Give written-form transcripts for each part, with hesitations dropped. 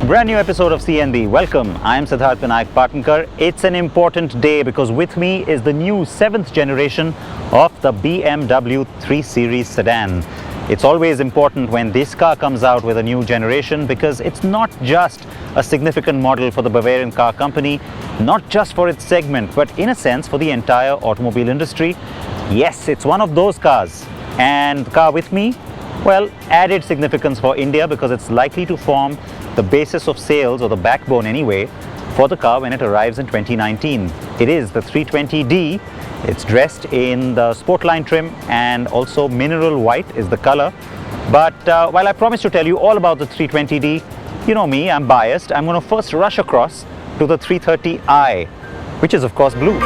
Brand new episode of CNB. Welcome. I am COCKPIT-LIKE. It's an important day because with me is the new 7th generation of the BMW 3 Series sedan. It's always important when this car comes out with a new generation because it's not just a significant model for the Bavarian car company, not just for its segment, but in a sense for the entire automobile industry. Yes, it's one of those cars. And the car with me, well, added significance for India because it's likely to form the basis of sales, or the backbone anyway, for the car when it arrives in 2019. It is the 320D. It's dressed in the Sportline trim and also mineral white is the color. But while I promise to tell you all about the 320D, you know me, I'm biased. I'm going to first rush across to the 330i, which is of course blue.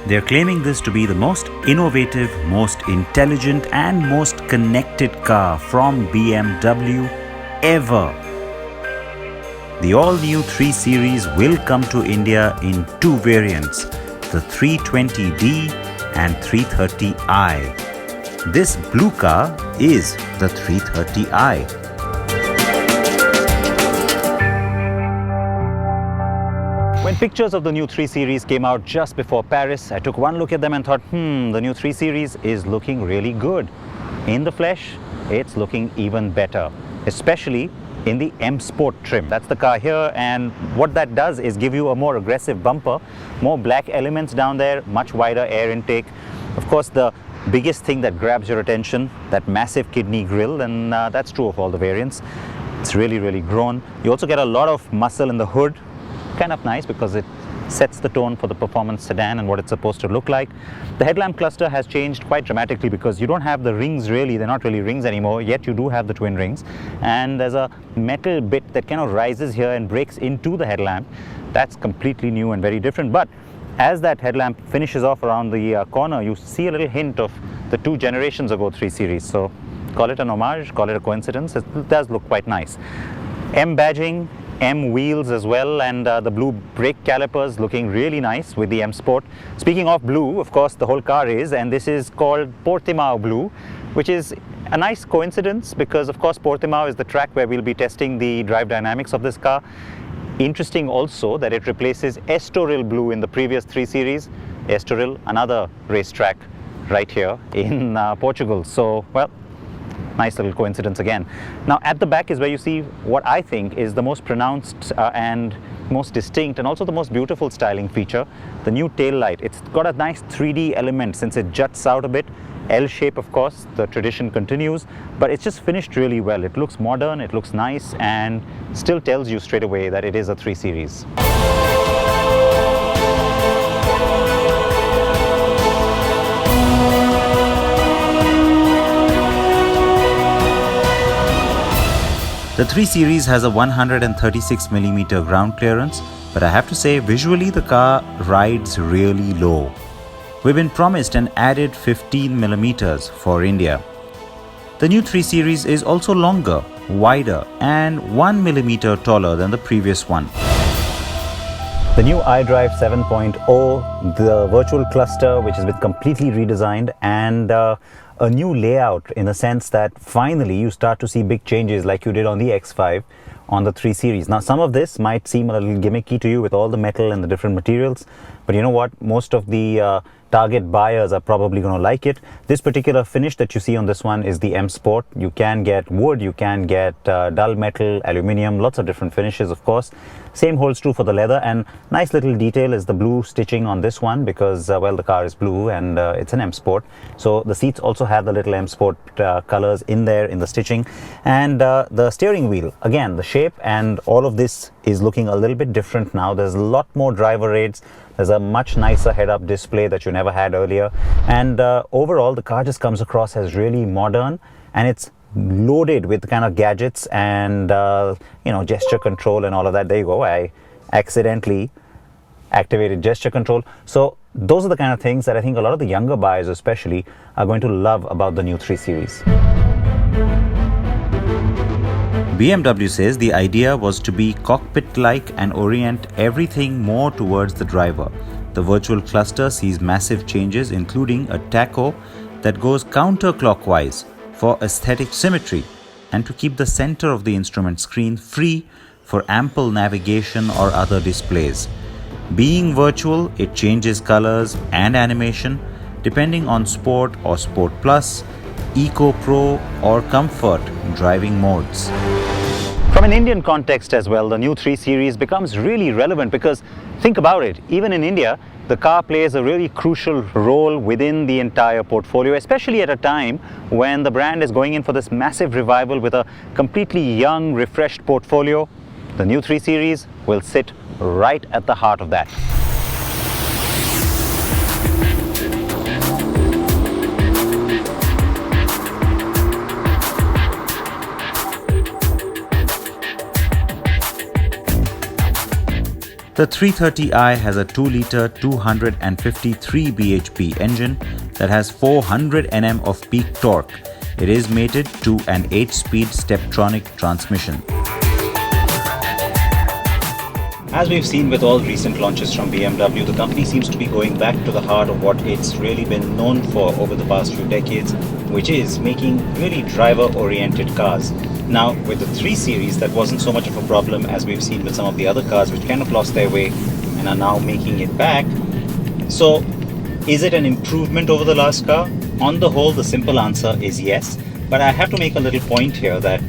They're claiming this to be the most innovative, most intelligent and most connected car from BMW ever. The all-new 3 Series will come to India in two variants, the 320D and 330i. This blue car is the 330i. When pictures of the new 3 Series came out just before Paris, I took one look at them and thought, the new 3 Series is looking really good. In the flesh, it's looking even better, especially in the M Sport trim. That's the car here, and what that does is give you a more aggressive bumper, more black elements down there, much wider air intake. Of course, the biggest thing that grabs your attention, that massive kidney grille, and that's true of all the variants. It's really, really grown. You also get a lot of muscle in the hood. Kind of nice because it sets the tone for the performance sedan and what it's supposed to look like. The headlamp cluster has changed quite dramatically because you don't have the rings really, they're not really rings anymore, yet you do have the twin rings. And there's a metal bit that kind of rises here and breaks into the headlamp. That's completely new and very different. But as that headlamp finishes off around the corner, you see a little hint of the 2 generations ago 3 Series. So call it an homage, call it a coincidence, it does look quite nice. M badging, M wheels as well, and the blue brake calipers looking really nice with the M Sport. Speaking of blue, of course the whole car is, and this is called Portimao blue, which is a nice coincidence because of course Portimao is the track where we'll be testing the drive dynamics of this car. Interesting also that it replaces Estoril blue in the previous 3 Series. Estoril, another racetrack right here in Portugal. So, well, nice little coincidence again. Now at the back is where you see what I think is the most pronounced and most distinct and also the most beautiful styling feature, the new tail light. It's got a nice 3D element since it juts out a bit. L shape, of course, the tradition continues, but it's just finished really well. It looks modern, it looks nice, and still tells you straight away that it is a 3 Series. The 3 Series has a 136mm ground clearance, but I have to say visually the car rides really low. We've been promised an added 15mm for India. The new 3 Series is also longer, wider and 1mm taller than the previous one. The new iDrive 7.0, the virtual cluster which has been completely redesigned, and a new layout in the sense that finally you start to see big changes like you did on the X5 on the 3 Series. Now some of this might seem a little gimmicky to you with all the metal and the different materials, but you know what, most of the target buyers are probably going to like it. This particular finish that you see on this one is the M Sport. You can get wood, you can get dull metal, aluminium, lots of different finishes of course. Same holds true for the leather, and nice little detail is the blue stitching on this one because well, the car is blue and it's an M Sport, so the seats also have the little M Sport colors in there in the stitching. And the steering wheel, again the shape shape, and all of this is looking a little bit different now. There's a lot more driver aids. There's a much nicer head-up display that you never had earlier, and overall the car just comes across as really modern, and it's loaded with kind of gadgets and you know, gesture control and all of that. There you go, I accidentally activated gesture control. So those are the kind of things that I think a lot of the younger buyers especially are going to love about the new 3 Series. BMW says the idea was to be cockpit-like and orient everything more towards the driver. The virtual cluster sees massive changes, including a tacho that goes counterclockwise for aesthetic symmetry and to keep the center of the instrument screen free for ample navigation or other displays. Being virtual, it changes colors and animation depending on Sport or Sport Plus, Eco Pro or Comfort driving modes. From an Indian context as well, the new 3 Series becomes really relevant because think about it, even in India, the car plays a really crucial role within the entire portfolio, especially at a time when the brand is going in for this massive revival with a completely young, refreshed portfolio. The new 3 Series will sit right at the heart of that. The 330i has a 2-litre 253 bhp engine that has 400 Nm of peak torque. It is mated to an 8-speed Steptronic transmission. As we've seen with all recent launches from BMW, the company seems to be going back to the heart of what it's really been known for over the past few decades, which is making really driver-oriented cars. Now, with the 3 Series, that wasn't so much of a problem as we've seen with some of the other cars which kind of lost their way and are now making it back. So, is it an improvement over the last car? On the whole, the simple answer is yes. But I have to make a little point here that,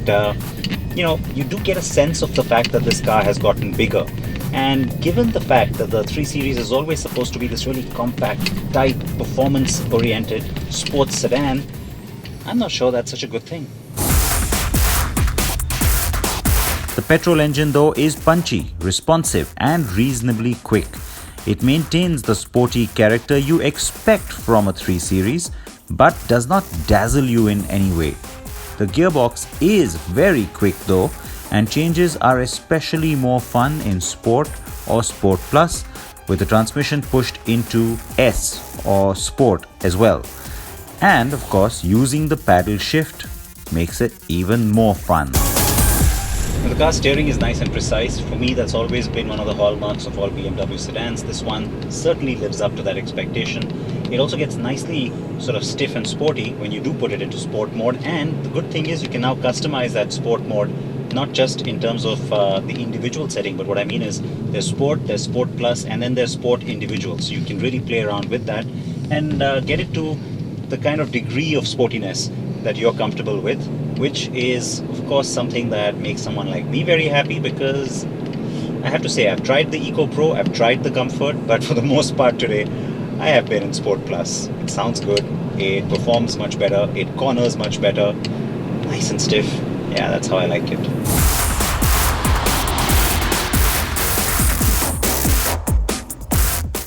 you know, you do get a sense of the fact that this car has gotten bigger. And given the fact that the 3 Series is always supposed to be this really compact, tight, performance-oriented sports sedan, I'm not sure that's such a good thing. The petrol engine though is punchy, responsive and reasonably quick. It maintains the sporty character you expect from a 3 Series, but does not dazzle you in any way. The gearbox is very quick though, and changes are especially more fun in Sport or Sport Plus, with the transmission pushed into S or Sport as well. And of course, using the paddle shift makes it even more fun. The car steering is nice and precise. For me, that's always been one of the hallmarks of all BMW sedans. This one certainly lives up to that expectation. It also gets nicely sort of stiff and sporty when you do put it into sport mode. And the good thing is you can now customize that sport mode, not just in terms of the individual setting, but what I mean is there's Sport, there's Sport Plus, and then there's Sport Individual. So you can really play around with that and get it to the kind of degree of sportiness that you're comfortable with, which is of course something that makes someone like me very happy, because I have to say I've tried the Eco Pro, I've tried the Comfort, but for the most part today I have been in Sport Plus. It sounds good, it performs much better, it corners much better, nice and stiff. Yeah, that's how I like it.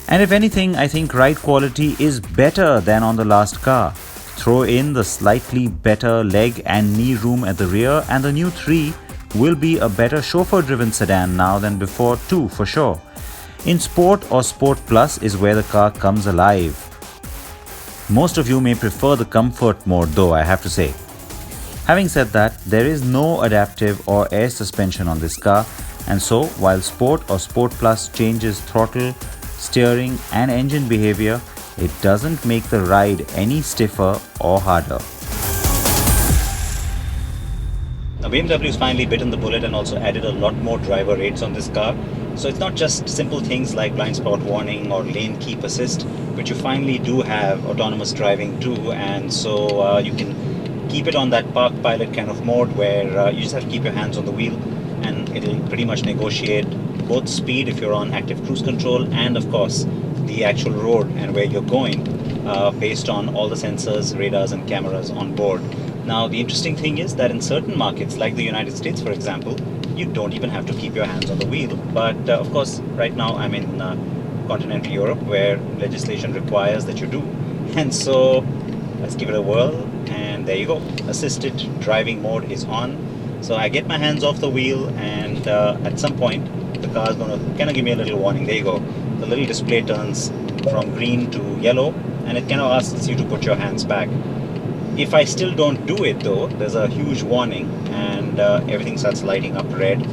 And if anything, I think ride quality is better than on the last car. Throw in the slightly better leg and knee room at the rear, and the new 3 will be a better chauffeur-driven sedan now than before too, for sure. In Sport or Sport Plus is where the car comes alive. Most of you may prefer the Comfort mode though, I have to say. Having said that, there is no adaptive or air suspension on this car, and so while Sport or Sport Plus changes throttle, steering and engine behavior, it doesn't make the ride any stiffer or harder. Now, BMW has finally bitten the bullet and also added a lot more driver aids on this car. So it's not just simple things like blind spot warning or lane keep assist, but you finally do have autonomous driving too, and so you can keep it on that park pilot kind of mode where you just have to keep your hands on the wheel and it'll pretty much negotiate both speed if you're on active cruise control and of course the actual road and where you're going based on all the sensors, radars and cameras on board. Now, the interesting thing is that in certain markets, like the United States, for example, you don't even have to keep your hands on the wheel. But of course, right now I'm in continental Europe, where legislation requires that you do. And so let's give it a whirl, and there you go. Assisted driving mode is on. So I get my hands off the wheel, and at some point the car is going to kind of give me a little warning. There you go. The little display turns from green to yellow, and it kind of asks you to put your hands back. If I still don't do it though, there's a huge warning, and everything starts lighting up red,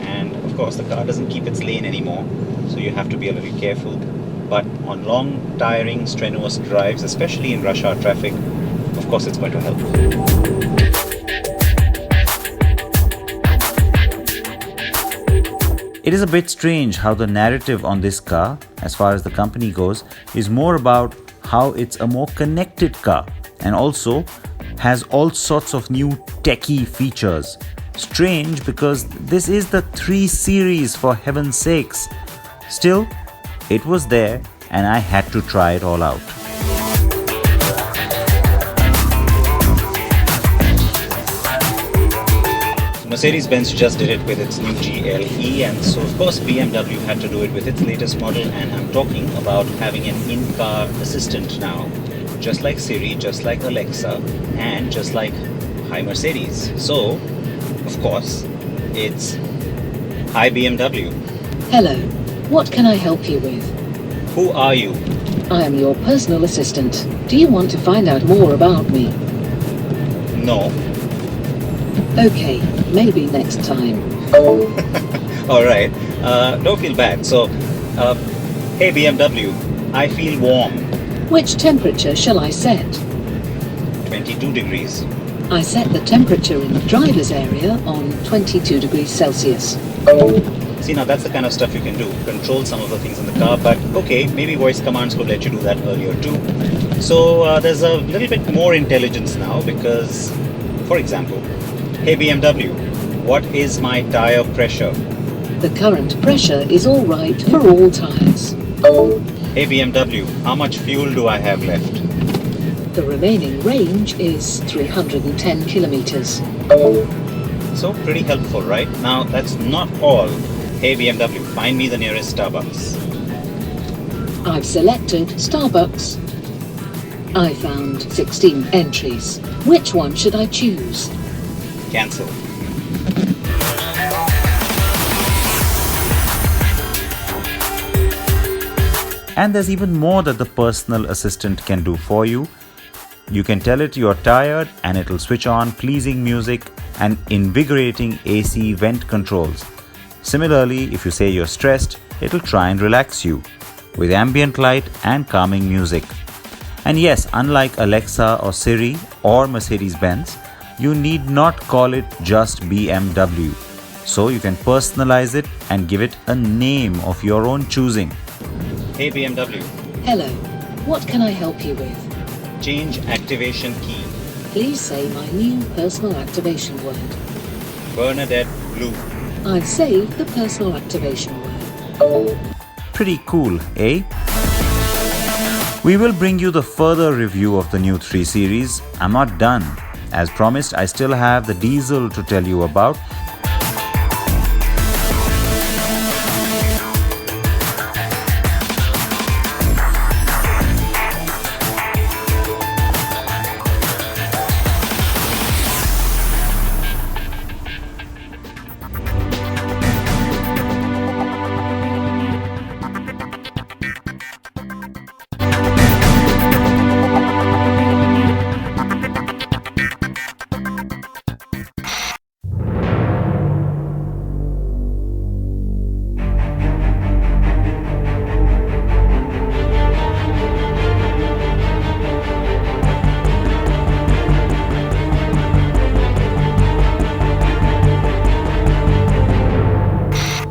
and of course the car doesn't keep its lane anymore, so you have to be a little careful. But on long, tiring, strenuous drives, especially in rush hour traffic, of course it's going to help. It is a bit strange how the narrative on this car, as far as the company goes, is more about how it's a more connected car, and also has all sorts of new techie features. Strange, because this is the 3 Series, for heaven's sakes. Still, it was there and I had to try it all out. Mercedes-Benz just did it with its new GLE, and so of course BMW had to do it with its latest model, and I'm talking about having an in-car assistant now. Just like Siri, just like Alexa, and just like Hi Mercedes. So, of course, it's Hi BMW. Hello, what can I help you with? Who are you? I am your personal assistant. Do you want to find out more about me? No. Okay, maybe next time. Alright, don't feel bad. So, hey BMW, I feel warm. Which temperature shall I set? 22 degrees. I set the temperature in the driver's area on 22 degrees Celsius. See, now that's the kind of stuff you can do. Control some of the things in the car, but okay, maybe voice commands could let you do that earlier too. So there's a little bit more intelligence now because, for example, hey BMW, what is my tire pressure? The current pressure is all right for all tires. Hey BMW, how much fuel do I have left? The remaining range is 310 kilometers. So pretty helpful, right? Now that's not all. Hey BMW, find me the nearest Starbucks. I've selected Starbucks. I found 16 entries. Which one should I choose? Cancel. And there's even more that the personal assistant can do for you. You can tell it you're tired and it'll switch on pleasing music and invigorating AC vent controls. Similarly, if you say you're stressed, it'll try and relax you with ambient light and calming music. And yes, unlike Alexa or Siri or Mercedes-Benz, you need not call it just BMW. So you can personalize it and give it a name of your own choosing. Hey BMW. Hello, what can I help you with? Change activation key. Please say my new personal activation word. Bernadette Blue. I've saved the personal activation word. Pretty cool, eh? We will bring you the further review of the new 3 Series. I'm not done. As promised, I still have the diesel to tell you about.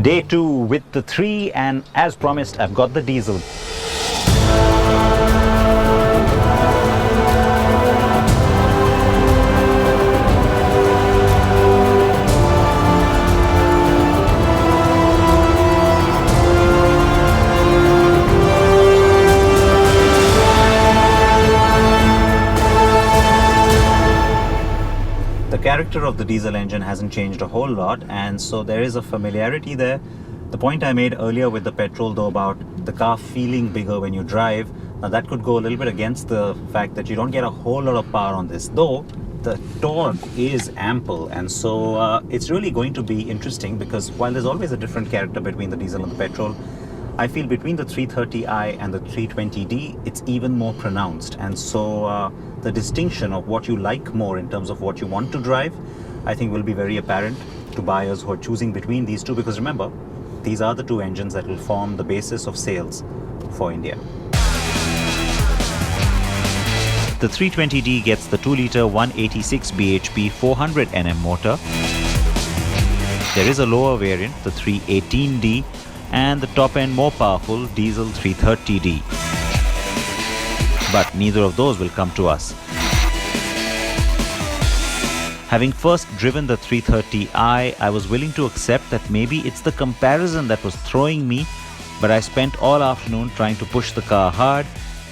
Day 2 with the 3, and as promised, I've got the diesel. character of the diesel engine hasn't changed a whole lot, and so there is a familiarity there. The point I made earlier with the petrol though about the car feeling bigger when you drive, now that could go a little bit against the fact that you don't get a whole lot of power on this, though the torque is ample, and so it's really going to be interesting, because while there's always a different character between the diesel and the petrol, I feel between the 330i and the 320d it's even more pronounced, and so the distinction of what you like more in terms of what you want to drive, I think will be very apparent to buyers who are choosing between these two, because remember, these are the two engines that will form the basis of sales for India. The 320d gets the 2-litre 186 bhp 400 Nm motor. There is a lower variant, the 318d, and the top-end more powerful diesel 330d. But neither of those will come to us. Having first driven the 330i, I was willing to accept that maybe it's the comparison that was throwing me, but I spent all afternoon trying to push the car hard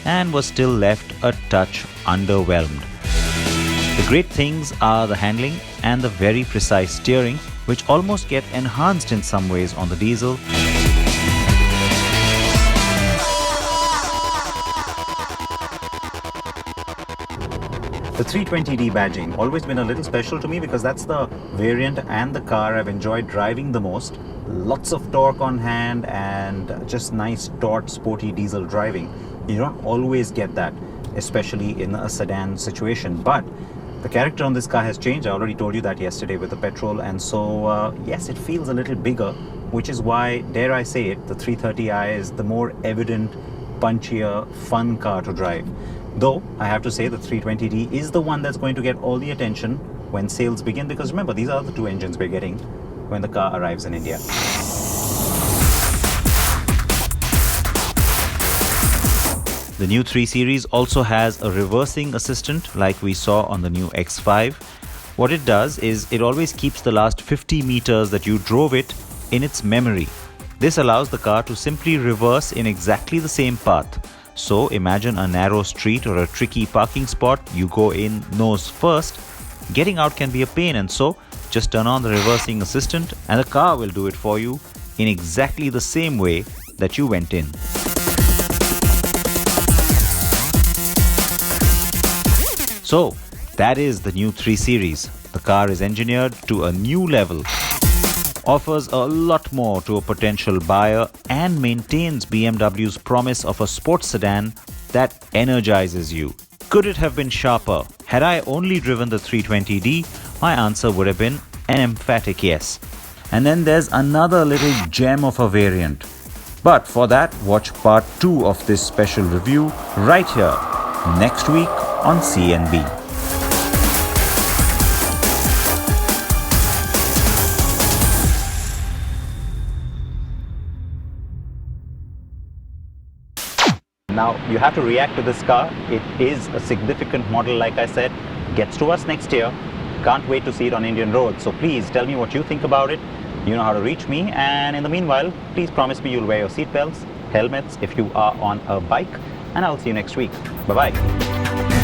and was still left a touch underwhelmed. The great things are the handling and the very precise steering, which almost get enhanced in some ways on the diesel. The 320d badging always been a little special to me, because that's the variant and the car I've enjoyed driving the most. Lots of torque on hand and just nice taut sporty diesel driving. You don't always get that, especially in a sedan situation, but the character on this car has changed. I already told you that yesterday with the petrol, and so yes, it feels a little bigger, which is why, dare I say it, the 330i is the more evident, punchier, fun car to drive. Though, I have to say the 320d is the one that's going to get all the attention when sales begin, because remember, these are the two engines we're getting when the car arrives in India. The new 3 Series also has a reversing assistant like we saw on the new X5. What it does is it always keeps the last 50 meters that you drove it in its memory. This allows the car to simply reverse in exactly the same path. So imagine a narrow street or a tricky parking spot, you go in nose first. Getting out can be a pain, and so just turn on the reversing assistant and the car will do it for you in exactly the same way that you went in. So that is the new 3 Series. The car is engineered to a new level, offers a lot more to a potential buyer, and maintains BMW's promise of a sports sedan that energizes you. Could it have been sharper? Had I only driven the 320d, my answer would have been an emphatic yes. And then there's another little gem of a variant. But for that, watch part 2 of this special review right here, next week on CNB. Now, you have to react to this car. It is a significant model, like I said. Gets to us next year. Can't wait to see it on Indian roads. So please tell me what you think about it. You know how to reach me. And in the meanwhile, please promise me you'll wear your seatbelts, helmets if you are on a bike. And I'll see you next week. Bye-bye.